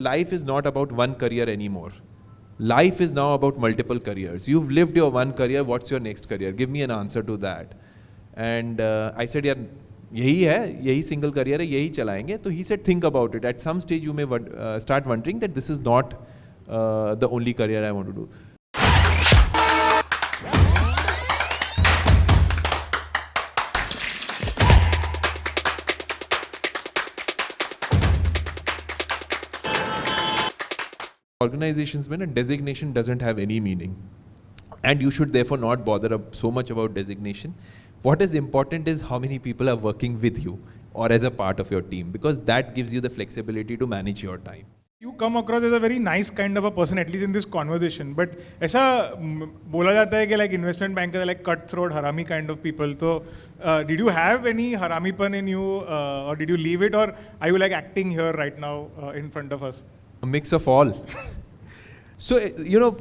Life is not about one career anymore. Life is now about multiple careers. You've lived your one career, what's your next career? Give me an answer to that. And I said, यार यही है, यही single career है, यही चलाएंगे. So he said, think about it. At some stage you may start wondering that this is not the only career I want to do. Organizations when a designation doesn't have any meaning, and you should therefore not bother so much about designation. What is important is how many people are working with you or as a part of your team, because that gives you the flexibility to manage your time. You come across as a very nice kind of a person, at least in this conversation. But ऐसा बोला जाता है कि like investment bankers are like cutthroat, harami kind of people. So did you have any haramipan in you, or did you leave it, or are you like acting here right now in front of us? A mix of all. So, you know,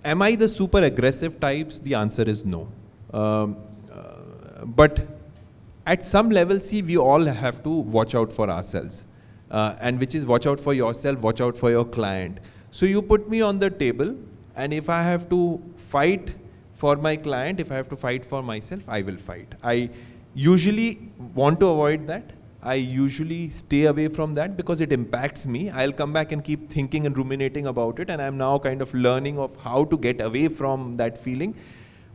am I the super aggressive types? The answer is no. But at some level, see, we all have to watch out for ourselves. And which is watch out for yourself, watch out for your client. So you put me on the table, and if I have to fight for my client, if I have to fight for myself, I will fight. I usually want to avoid that. I usually stay away from that because it impacts me. I'll come back and keep thinking and ruminating about it, and I'm now kind of learning of how to get away from that feeling.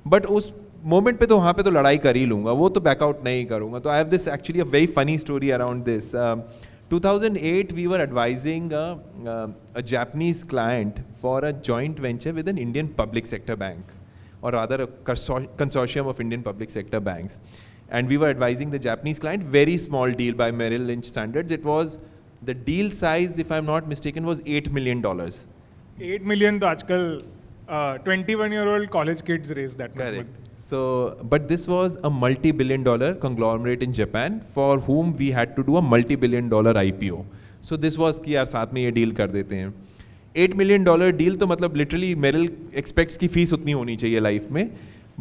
But उस moment पे तो वहाँ पे तो लड़ाई कर ही लूँगा, वो तो back out नहीं करूँगा. तो I have this actually a very funny story around this. 2008 we were advising a Japanese client for a joint venture with an Indian public sector bank, or rather a consortium of Indian public sector banks. And we were advising the Japanese client, very small deal by Merrill Lynch standards. It was, the deal size, if I'm not mistaken, was $8 million. 8 million to aajkal 21-year-old college kids raise that. Correct. So, but this was a multi-billion-dollar conglomerate in Japan for whom we had to do a multi-billion-dollar IPO. So this was कि यार साथ में ये deal कर देते हैं. $8 million deal तो मतलब literally Merrill expects की fees उतनी होनी चाहिए life में.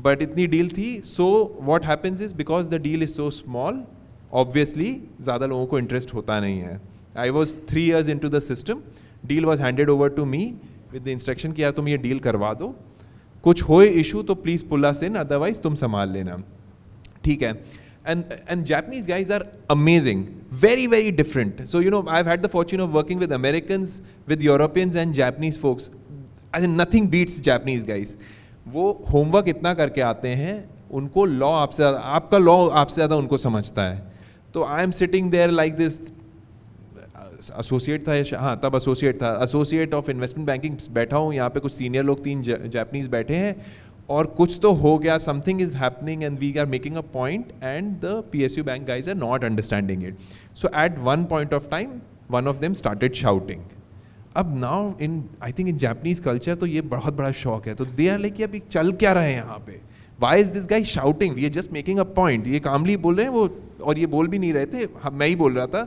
But इतनी डील थी. So what happens is, because the deal is so small, obviously ज़्यादा लोगों को interest होता नहीं है. I was 3 years into the system. Deal was handed over to me with the instruction कि यार तुम ये deal करवा दो. कुछ होए issue तो please pull us in, otherwise तुम संभाल लेना. ठीक है. And Japanese guys are amazing, very very different. So you know, I've had the fortune of working with Americans, with Europeans and Japanese folks. I mean, nothing beats Japanese guys. वो homework इतना करके आते हैं, उनको law आपसे ज़्यादा, आपका law आपसे ज़्यादा उनको समझता है. तो I am sitting there like this, associate था, हाँ तब एसोसिएट था, एसोसिएट ऑफ इन्वेस्टमेंट बैंकिंग बैठा हूँ, यहाँ पे कुछ सीनियर लोग 3 जापानीज बैठे हैं, और कुछ तो हो गया, something is happening and we are making a point and the PSU bank guys are not understanding it. So at one point of time one of them started shouting. अब now I think in Japanese culture तो ये बहुत बड़ा शौक है. तो they are like, अभी चल क्या रहे हैं यहाँ पे, why is this guy shouting, we are just making a point. ये कामली बोल रहे हैं वो, और ये बोल भी नहीं रहे थे, मैं ही बोल रहा था,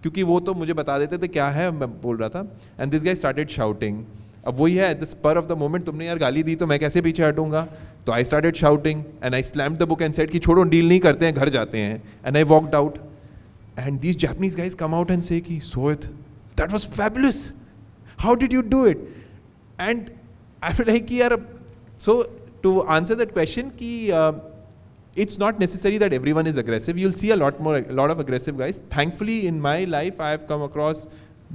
क्योंकि वो तो मुझे बता देते थे क्या है, मैं बोल रहा था. And this guy started shouting. अब वही है, at the spur of the moment तुमने यार गाली दी तो मैं कैसे पीछे हटूंगा. तो I started shouting and I slammed the book and said कि छोड़ो, डील नहीं करते हैं, घर जाते हैं. And I walked out and these Japanese guys come out and से कि Sohit, that was fabulous. How did you do it? And I'm like, yaar, so to answer that question, it's not necessary that everyone is aggressive. You'll see a lot of aggressive guys. Thankfully, in my life, I have come across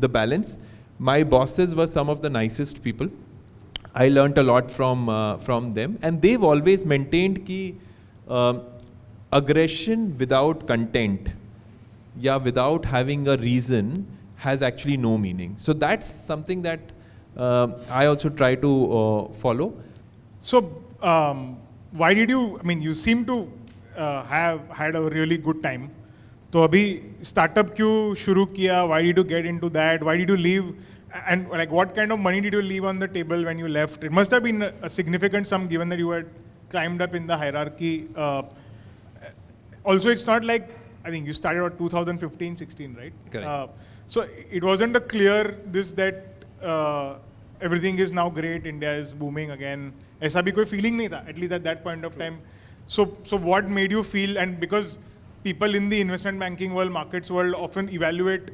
the balance. My bosses were some of the nicest people. I learnt a lot from them, and they've always maintained कि aggression without content, without having a reason, has actually no meaning. So that's something that I also try to follow. So why did you, I mean, you seem to have had a really good time. तो अभी startup क्यों शुरू किया? Why did you get into that? Why did you leave? And like, what kind of money did you leave on the table when you left? It must have been a significant sum, given that you had climbed up in the hierarchy. Also, it's not like, I think you started at 2015, 16, right? Correct. So it wasn't a clear that everything is now great, India is booming again. ऐसा भी कोई feeling नहीं था, at least at that point of time. So what made you feel? And because people in the investment banking world, markets world often evaluate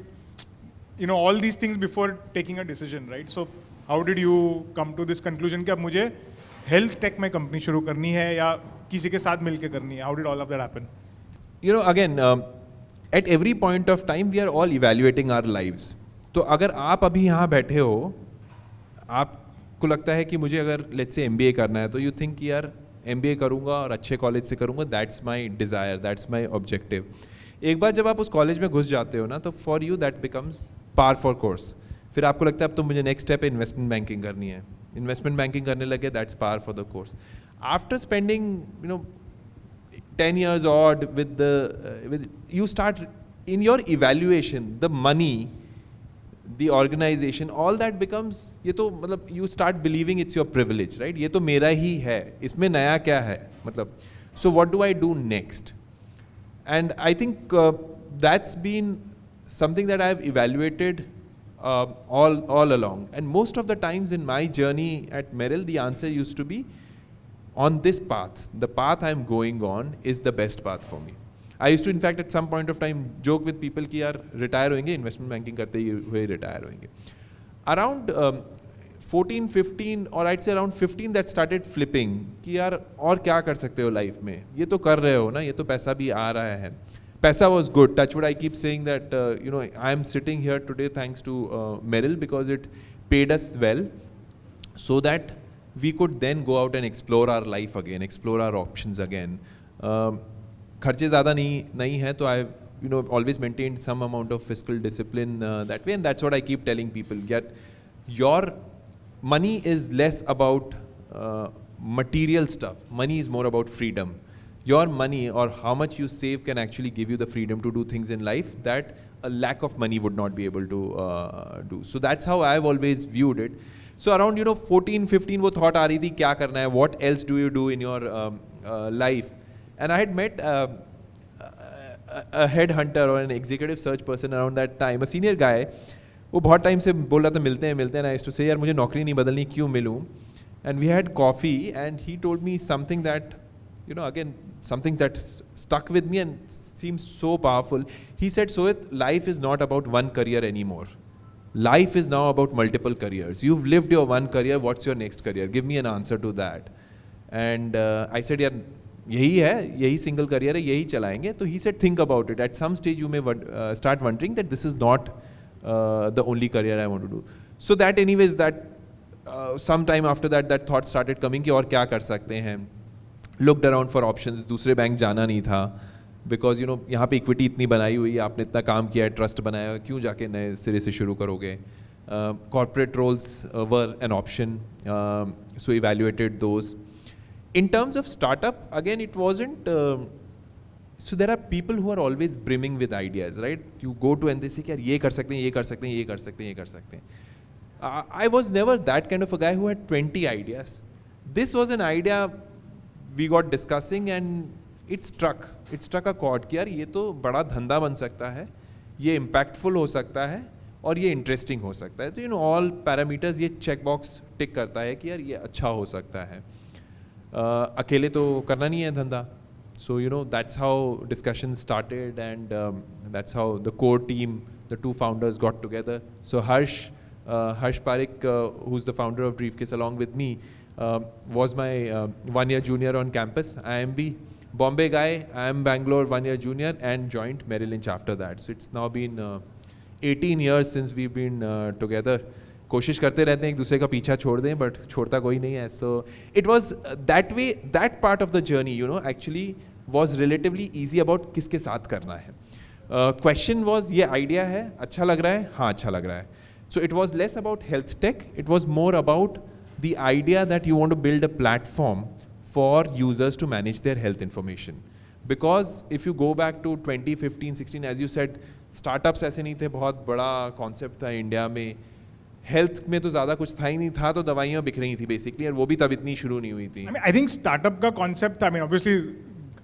all these things before taking a decision, right? So how did you come to this conclusion कि अब मुझे health tech में company शुरू करनी है या किसी के साथ मिलके करनी है? How did all of that happen? Again, at every point of time we are all evaluating our lives. तो अगर आप अभी यहाँ बैठे हो, आपको लगता है कि मुझे अगर let's say MBA करना है, तो you think कि यार MBA करूँगा और अच्छे कॉलेज से करूँगा, that's my desire, that's my objective. एक बार जब आप उस कॉलेज में घुस जाते हो ना, तो for you that becomes par for course. फिर आपको लगता है अब तो मुझे नेक्स्ट स्टेप इन्वेस्टमेंट बैंकिंग करनी है, इन्वेस्टमेंट बैंकिंग करने लगे, that's par for the course. After spending 10 years odd with you start in your evaluation, the money, the organization, all that becomes, ये तो मतलब you start believing it's your privilege, right? ये तो मेरा ही है, इसमें नया क्या है, मतलब so what do I do next? And I think that's been something that I've evaluated all along. And most of the times in my journey at Merrill, the answer used to be on this path. The path I'm going on is the best path for me. I used to, in fact, at some point of time, joke with people कि यार retire होंगे, investment banking करते हुए retire होंगे. Around 14, 15 or I'd say around 15 that started flipping कि यार और क्या कर सकते हो लाइफ में, ये तो कर रहे हो ना, ये तो पैसा भी आ रहा है. Paisa was good. Touch wood, I keep saying that I am sitting here today thanks to Merrill because it paid us well, so that we could then go out and explore our life again, explore our options again. खर्चे ज़्यादा नहीं है, तो I've always maintained some amount of fiscal discipline that way, and that's what I keep telling people. Yet your money is less about material stuff. Money is more about freedom. Your money or how much you save can actually give you the freedom to do things in life that a lack of money would not be able to do. So that's how I've always viewed it. So around 14, 15 वो thought आ रही थी क्या करना है, what else do you do in your life? And I had met a headhunter or an executive search person around that time, a senior guy. वो बहुत time से बोल रहा था मिलते हैं, and I used to say यार मुझे नौकरी नहीं बदलनी, क्यों मिलूँ? And we had coffee and he told me something that again, something that stuck with me and seems so powerful. He said, Sohit, life is not about one career anymore. Life is now about multiple careers. You've lived your one career, what's your next career? Give me an answer to that. And I said, यार यही है, यही single career है, यही चलाएंगे. So he said, think about it. At some stage you may start wondering that this is not the only career I want to do. So that anyways, that sometime after that, that thought started coming कि और क्या कर सकते हैं. Looked around for options. दूसरे bank जाना नहीं था because यहाँ पे इक्विटी इतनी बनाई हुई है, आपने इतना काम किया है, ट्रस्ट बनाया है, क्यों जाके नए सिरे से शुरू करोगे. Corporate roles were an option, so evaluated those. In terms of startup, again it wasn't. So there are people who are always brimming with ideas, right? You go to and they say यार ये कर सकते हैं, ये कर सकते हैं, ये कर सकते हैं, ये कर सकते हैं. I was never that kind of a guy who had 20 ideas. This was an idea we got discussing and it struck a chord कि यार ये तो बड़ा धंधा बन सकता है, ये impactful हो सकता है और ये interesting हो सकता है. तो all parameters ये check box tick करता है कि यार ये अच्छा हो सकता है. अकेले तो करना नहीं है धंधा. So that's how discussions started and that's how the core team, the two founders got together. So Harsh Parekh, who's the founder of DRiefcase along with me, was my 1 year junior on campus. IIM Bombay guy, IIM Bangalore 1 year junior, and joined Merrill Lynch after that. So it's now been 18 years since we've been together. कोशिश करते रहते हैं एक दूसरे का पीछा छोड़ दें, but छोड़ता कोई नहीं है. So it was that way, that part of the journey, actually was relatively easy about किसके साथ करना है. Question was ये idea है, अच्छा लग रहा है, हाँ अच्छा लग रहा है. So it was less about health tech. It was more about the idea that you want to build a platform for users to manage their health information. Because if you go back to 2015, 16, as you said, startups ऐसे नहीं थे, बहुत बड़ा concept था India में. Health में तो ज़्यादा कुछ था ही नहीं, था तो दवाइयाँ बिक रही थी बेसिकली, और वो भी तब इतनी शुरू नहीं हुई थी. I think startup का concept, obviously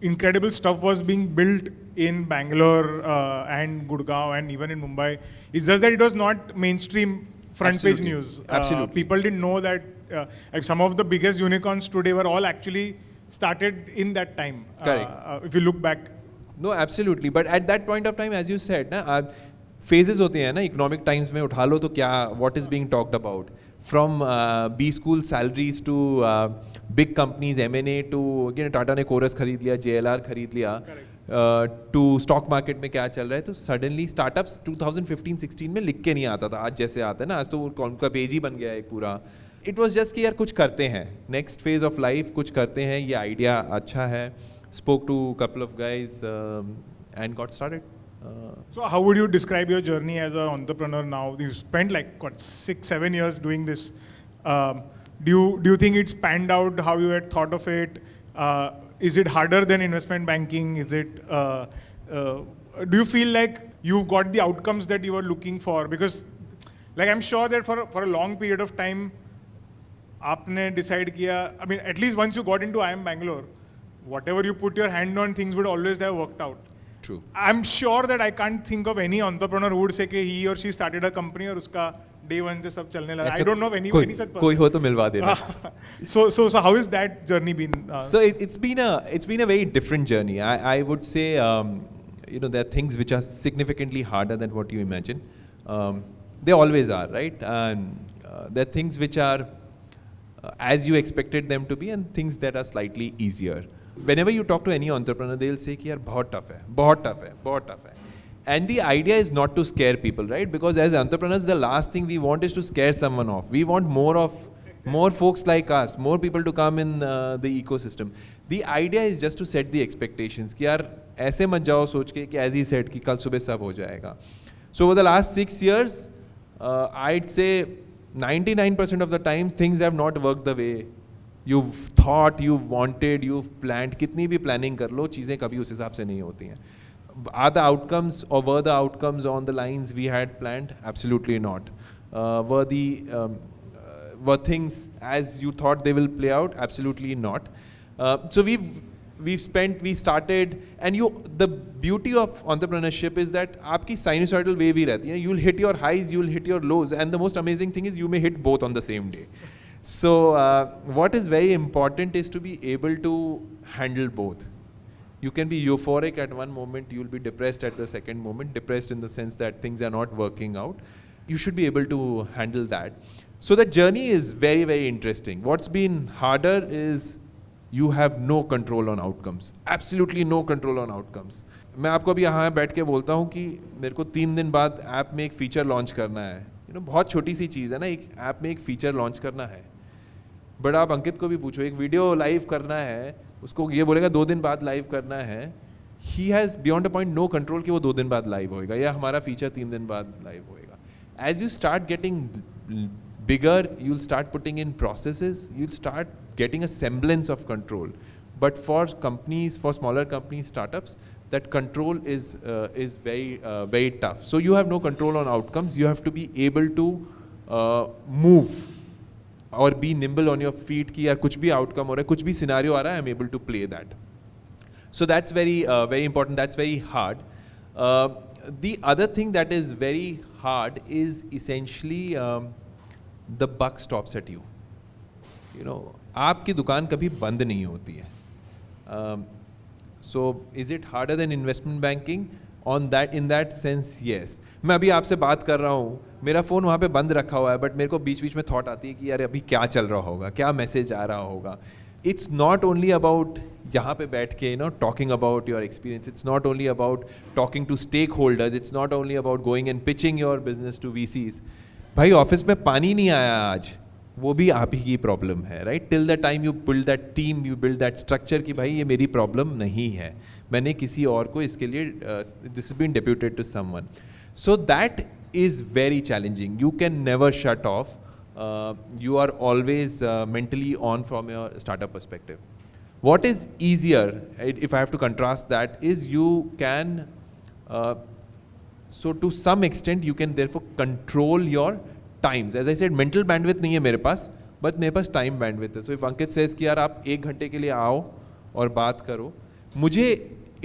incredible stuff was being built in Bangalore and Gurgaon and even in Mumbai. It's just that it was not mainstream front page news. Absolutely. People didn't know that like some of the biggest unicorns today were all actually started in that time. Correct. If you look back. No, absolutely. But at that point of time, as you said, phases होते हैं ना economic times में, उठा लो तो क्या what is being talked about from B school salaries to big companies, M&A to Tata ने coarse खरीद लिया, JLR खरीद लिया, to स्टॉक मार्केट में क्या चल रहा है. तो सडनली स्टार्टअप्स 2015-16 में लिख के नहीं आता था, आज जैसे आता है ना, आज तो उनका पेज ही बन गया है पूरा. इट वॉज जस्ट कि यार कुछ करते हैं, नेक्स्ट फेज ऑफ लाइफ कुछ करते हैं, ये आइडिया अच्छा है. Spoke to couple of guys and got started. So how would you describe your journey as an entrepreneur now? You spent like what 6-7 years doing this. Do you think it's panned out how you had thought of it? Is it harder than investment banking? Is it? Do you feel like you've got the outcomes that you were looking for? Because like I'm sure that for a long period of time, आपने decide किया. I mean, at least once you got into IIM Bangalore, whatever you put your hand on, things would always have worked out. True. I'm sure that I can't think of any entrepreneur who would say कि he or she started a company और उसका day one से सब चलने लगा. I don't know of any such person. कोई हो तो मिलवा देना. So how has that journey been? So it's been a very different journey. I would say there are things which are significantly harder than what you imagine. They always are, right? And there are things which are as you expected them to be, and things that are slightly easier. Whenever you talk to any entrepreneur, they'll say कि यार बहुत tough है, बहुत tough है, बहुत tough है. And the idea is not to scare people, right? Because as entrepreneurs, the last thing we want is to scare someone off. We want more folks like us, more people to come in the ecosystem. The idea is just to set the expectations कि यार ऐसे मत जाओ सोच के कि as he said कि कल सुबह सब हो जाएगा. So over the last 6 years, I'd say 99% of the time things have not worked the way you've thought, you've wanted, you've planned. कितनी भी planning कर लो, चीज़ें कभी उस हिसाब से नहीं होती हैं. Are the outcomes or were the outcomes on the lines we had planned? Absolutely not. Were things as you thought they will play out? Absolutely not. So we started, and the beauty of entrepreneurship is that आपकी sinusoidal wave ही रहती है. You'll hit your highs, you'll hit your lows, and the most amazing thing is you may hit both on the same day. So what is very important is to be able to handle both. You can be euphoric at one moment, you'll be depressed at the second moment, depressed in the sense that things are not working out. You should be able to handle that. So the journey is very, very interesting. What's been harder is you have no control on outcomes. Absolutely no control on outcomes. मैं आपको अभी यहाँ बैठ के बोलता हूँ कि मेरे को 3 दिन बाद ऐप में एक फीचर लॉन्च करना है. बहुत छोटी सी चीज़ है ना, एक ऐप में एक फीचर लॉन्च करना है. बट आप अंकित को भी पूछो, एक वीडियो लाइव करना है, उसको ये बोलेगा 2 दिन बाद लाइव करना है. He has beyond a point no control कि वो 2 दिन बाद लाइव होएगा या हमारा फीचर 3 दिन बाद लाइव होएगा. As you start getting bigger, you'll start putting in processes, you'll start getting a semblance of control. But for companies, for smaller companies, startups, that control is very tough. So you have no control on outcomes. You have to be able to move or be nimble on your feet कि यार कुछ भी outcome हो रहा है, कुछ भी scenario आ रहा है, I'm able to play that. So that's very important. That's very hard. The other thing that is very hard is essentially the buck stops at you. आपकी दुकान कभी बंद नहीं होती है. So is it harder than investment banking? In that sense, yes. मैं अभी आपसे बात कर रहा हूँ, मेरा फ़ोन वहाँ पे बंद रखा हुआ है, बट मेरे को बीच बीच में थॉट आती है कि यार अभी क्या चल रहा होगा, क्या मैसेज आ रहा होगा. It's not only about यहाँ पे बैठ के talking about your experience. It's not only about talking to stakeholders. It's not only about going and pitching your business to VCs. भाई ऑफिस में पानी नहीं आया आज, वो भी आप ही की प्रॉब्लम है, right? Till the time you build that team, you build that structure कि भाई ये मेरी प्रॉब्लम नहीं है, मैंने किसी और को इसके लिए this is been deputed to someone. So that is very challenging. You can never shut off. You are always mentally on from your startup perspective. What is easier, if I have to contrast that, is you can, so to some extent you can therefore control your times. As I said, mental bandwidth नहीं है मेरे पास, but मेरे पास time bandwidth है. So if Ankit says कि यार आप 1 घंटे के लिए आओ और बात करो, मुझे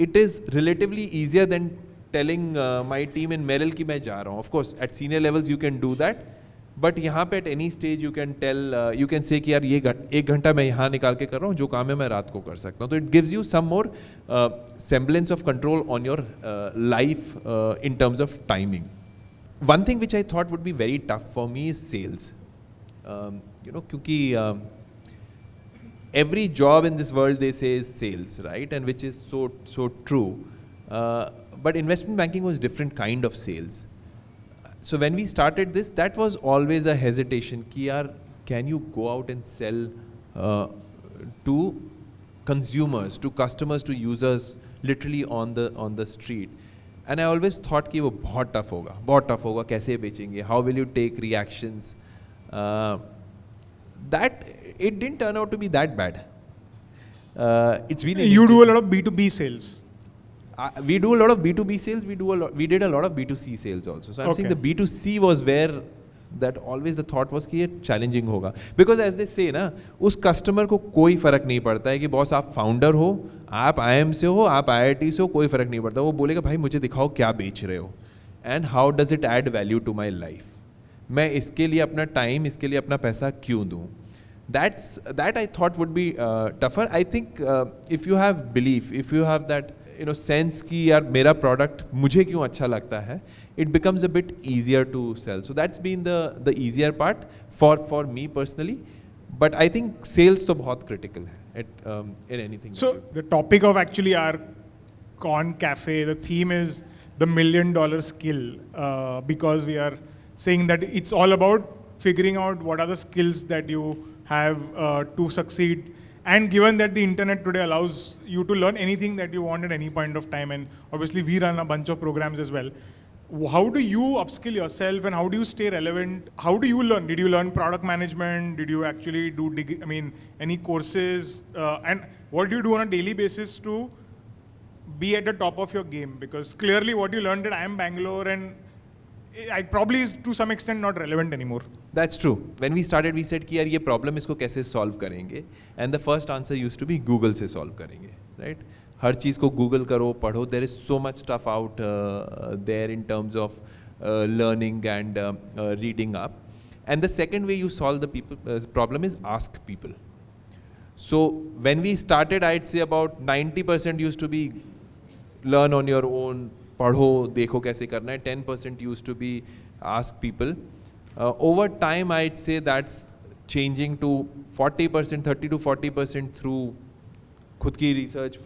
it is relatively easier than telling my team in Merrill कि मैं जा रहा हूँ. Of course, at senior levels you can do that. But यहाँ पे at any stage you can tell, you can say कि यार ये 1 घंटा मैं यहाँ निकाल के कर रहा हूँ, जो काम है मैं रात को कर सकता हूँ. तो it gives you some more semblance of control on your life in terms of timing. one thing which I thought would be very tough for me is sales. Because every job in this world they say is sales, right? And which is so true. But investment banking was different kind of sales. So when we started this, that was always a hesitation. Ki yaar, can you go out and sell to consumers, to customers, to users, literally on the street? And I always thought कि वो बहुत tough होगा, कैसे बेचेंगे? How will you take reactions? That it didn't turn out to be that bad. It's been You do a lot of B2B sales. We do a lot of B2B sales. We did a lot of B2C sales also. So I'm saying the B2C was where that always the thought was कि ये challenging होगा. Because as they say ना, उस customer को कोई फर्क नहीं पड़ता है कि बॉस आप फाउंडर हो, आप IIM से हो, आप IIT से हो, कोई फर्क नहीं पड़ता. वो बोलेगा भाई मुझे दिखाओ क्या बेच रहे हो, and how does it add value to my life? मैं इसके लिए अपना टाइम, इसके लिए अपना पैसा क्यों दूँ? That I thought would be tougher. I think if you have belief, if you have that sense कि यार मेरा product मुझे क्यों अच्छा लगता है, it becomes a bit easier to sell. So that's been the easier part for me personally. But I think sales तो बहुत critical है in anything. So the topic of actually our Con Cafe, the theme is the $1 million skill, because we are saying that it's all about figuring out what are the skills that you have to succeed. And given that the internet today allows you to learn anything that you want at any point of time, and obviously we run a bunch of programs as well, how do you upskill yourself and how do you stay relevant? How do you learn? Did you learn product management? Did you actually do any courses? And what do you do on a daily basis to be at the top of your game? Because clearly what you learned at IIM Bangalore and I probably is to some extent not relevant anymore. That's true. When we started, we said कि यार ये problem इसको कैसे solve करेंगे? And the first answer used to be Google से solve करेंगे, right? हर चीज़ को Google करो, पढ़ो. There is so much stuff out there in terms of learning and reading up. And the second way you solve the problem is ask people. So when we started, I'd say about 90% used to be learn on your own, पढ़ो, देखो कैसे करना है. 10% used to be ask people. Over time, I'd say that's changing to 40%, 30 to 40% through खुद की research,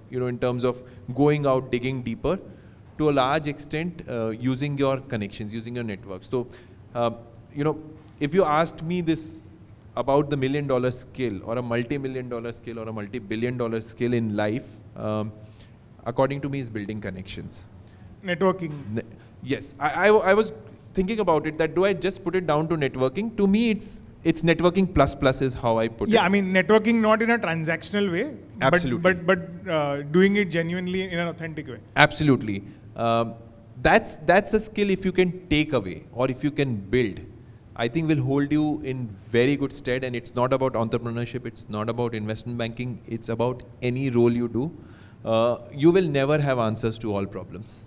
in terms of going out, digging deeper, to a large extent using your connections, using your networks. So, if you asked me this about the $1 million skill or a multi-million-dollar skill or a multi-billion-dollar skill in life, according to me, is building connections. Networking. Yes, I was thinking about it, that do I just put it down to networking? To me, it's networking plus is how I put it. Yeah, I mean networking not in a transactional way, Absolutely. but doing it genuinely in an authentic way. Absolutely. That's a skill if you can take away or if you can build, I think will hold you in very good stead. And it's not about entrepreneurship, it's not about investment banking, it's about any role you do. You will never have answers to all problems.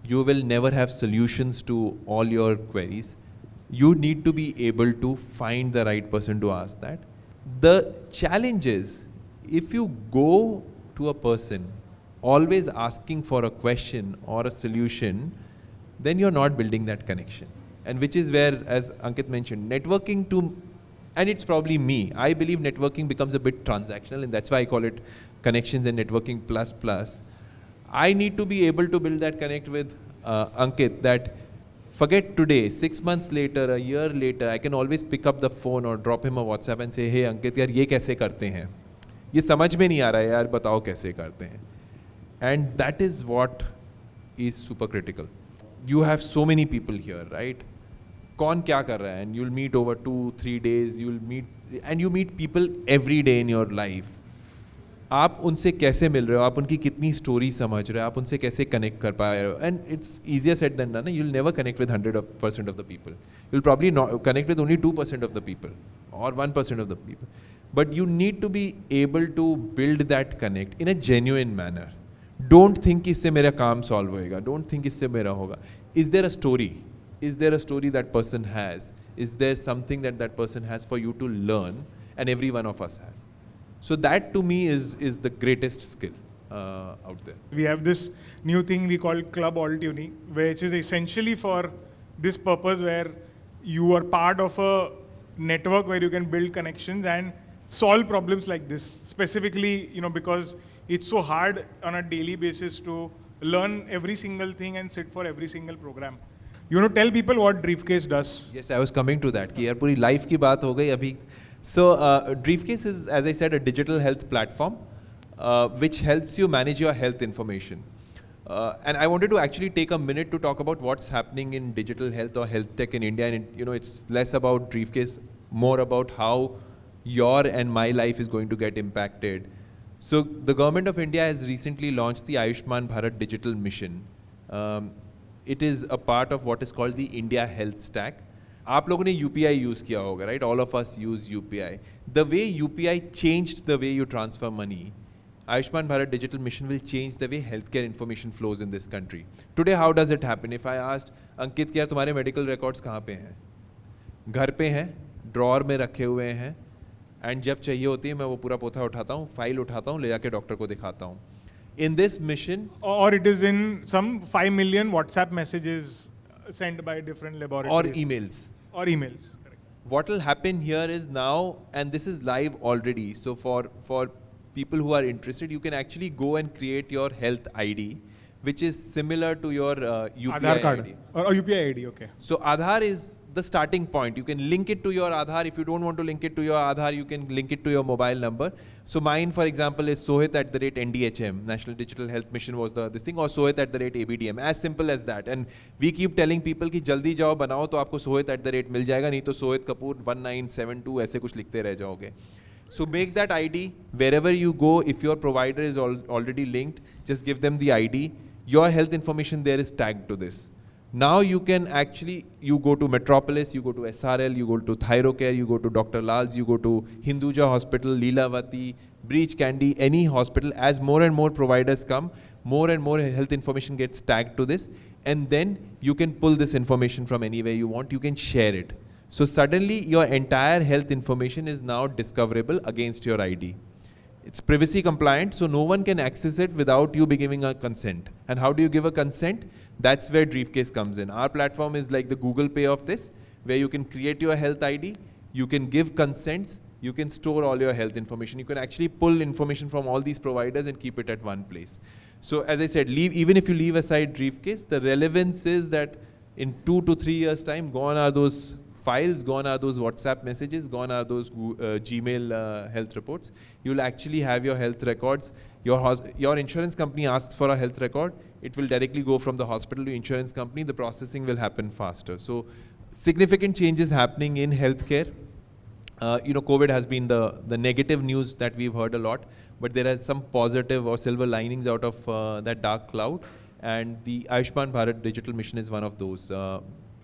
You will never have solutions to all your queries. You need to be able to find the right person to ask that. The challenge is, if you go to a person always asking for a question or a solution, then you're not building that connection. And which is where, as Ankit mentioned, networking and it's probably me, I believe networking becomes a bit transactional, and that's why I call it connections and networking plus. I need to be able to build that connect with Ankit, that forget today, 6 months later, a year later, I can always pick up the phone or drop him a WhatsApp and say, hey Ankit, यार ये कैसे करते हैं? ये समझ में नहीं आ रहा है यार, बताओ कैसे करते हैं? And that is what is super critical. You have so many people here, right? कौन क्या कर रहा है? And you'll meet over 2-3 days, you meet people every day in your life. आप उनसे कैसे मिल रहे हो, आप उनकी कितनी स्टोरी समझ रहे हो, आप उनसे कैसे कनेक्ट कर पा रहे हो. And it's easier said than done. You'll never connect with 100% of the people. You'll probably not connect with only 2% of the people or 1% of the people. But you need to be able to build that connect in a genuine manner. Don't think इससे मेरा काम solve होएगा. Don't think इससे मेरा होगा. Is there a story? Is there a story that person has? Is there something that person has for you to learn? And every one of us has. So that to me is the greatest skill. out there. We have this new thing we call Club Altuni, which is essentially for this purpose where you are part of a network where you can build connections and solve problems like this. Specifically, because it's so hard on a daily basis to learn every single thing and sit for every single program. You want to tell people what DRiefcase does? Yes, I was coming to that. कि यार पूरी life की बात हो गई अभी. So DRiefcase is, as I said, a digital health platform which helps you manage your health information. And I wanted to actually take a minute to talk about what's happening in digital health or health tech in India. And it's less about DRiefcase, more about how your and my life is going to get impacted. So the government of India has recently launched the Ayushman Bharat Digital Mission. It is a part of what is called the India Health Stack. आप लोगों ने UPI use किया होगा, right? All of us use UPI. The way UPI changed the way you transfer money, Ayushman Bharat Digital Mission will change the way healthcare information flows in this country. Today, how does it happen? If I asked, Ankit, क्या तुम्हारे medical records कहाँ पे हैं? घर पे हैं, drawer में रखे हुए हैं, and जब चाहिए होती है मैं वो पूरा पोथा उठाता हूँ, file उठाता हूँ, ले जाके डॉक्टर को दिखाता हूँ. In this mission, or it is in some 5 million WhatsApp messages sent by different laboratories. Or emails. Or emails. Correct. What will happen here is now, and this is live already, so for people who are interested, you can actually go and create your health ID, which is similar to your UPI Aadhaar card. ID. Or UPI ID, okay. So Aadhaar is the starting point. You can link it to your Aadhaar. If you don't want to link it to your Aadhaar, you can link it to your mobile number. So mine, for example, is Sohit@NDHM, National Digital Health Mission was this thing, or Sohit@ABDM. As simple as that. And we keep telling people कि जल्दी जाओ बनाओ तो आपको Sohit@ मिल जाएगा, नहीं तो Sohit Kapoor 1972 ऐसे कुछ लिखते रह जाओगे. So make that ID wherever you go. If your provider is already linked, just give them the ID. Your health information there is tagged to this. Now you can actually, you go to Metropolis, you go to SRL, you go to Thyrocare, you go to Dr. Lal's, you go to Hinduja Hospital, Leelavati, Breach Candy, any hospital. As more and more providers come, more and more health information gets tagged to this. And then you can pull this information from anywhere you want. You can share it. So suddenly your entire health information is now discoverable against your ID. It's privacy compliant, so no one can access it without you giving a consent. And how do you give a consent? That's where DRiefcase comes in. Our platform is like the Google Pay of this, where you can create your health ID, you can give consents, you can store all your health information. You can actually pull information from all these providers and keep it at one place. So as I said, even if you leave aside DRiefcase, the relevance is that in 2 to 3 years' time, gone are those files, gone are those WhatsApp messages, gone are those Gmail health reports. You'll actually have your health records. Your insurance company asks for a health record. It will directly go from the hospital to insurance company. The processing will happen faster. So significant changes happening in healthcare. COVID has been the negative news that we've heard a lot, but there are some positive or silver linings out of that dark cloud. And the Ayushman Bharat Digital Mission is one of those.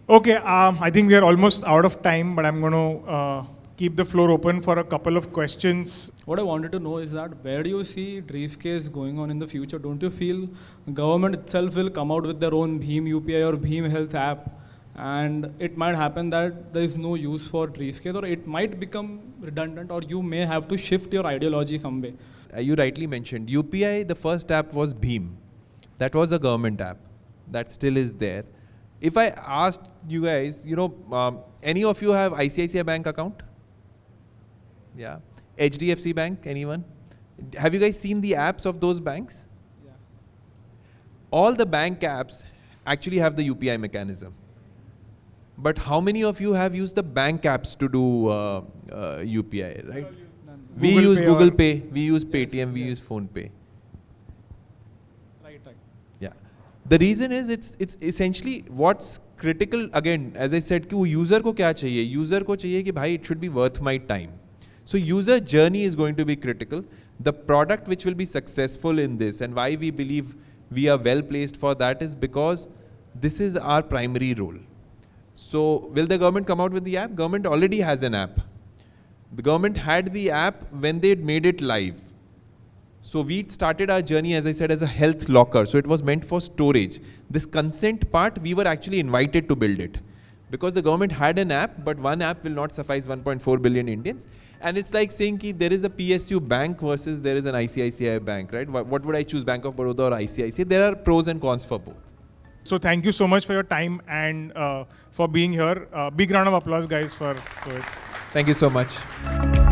Okay, I think we are almost out of time, but I'm going to keep the floor open for a couple of questions. What I wanted to know is that where do you see DRiefcase going on in the future? Don't you feel government itself will come out with their own Bheem UPI or Bheem Health app, and it might happen that there is no use for DRiefcase, or it might become redundant, or you may have to shift your ideology some way? You rightly mentioned UPI. The first app was Bheem. That was a government app. That still is there. If I asked you guys, any of you have ICICI Bank account? Yeah. HDFC Bank, anyone? Have you guys seen the apps of those banks? Yeah. All the bank apps actually have the UPI mechanism. But how many of you have used the bank apps to do UPI, right? We use Google Pay, we use Paytm, we use PhonePe. Right. Yeah. The reason is it's essentially what's critical. Again, as I said, कि वो user को क्या चाहिए? User को चाहिए कि भाई it should be worth my time. So user journey is going to be critical. The product which will be successful in this, and why we believe we are well placed for that, is because this is our primary role. So will the government come out with the app? Government already has an app. The government had the app when they made it live. So we started our journey, as I said, as a health locker. So it was meant for storage. This consent part, we were actually invited to build it. Because the government had an app, but one app will not suffice 1.4 billion Indians. And it's like saying that there is a PSU bank versus there is an ICICI bank, right? What would I choose, Bank of Baroda or ICICI? There are pros and cons for both. So thank you so much for your time and for being here. Big round of applause, guys, for it. Thank you so much.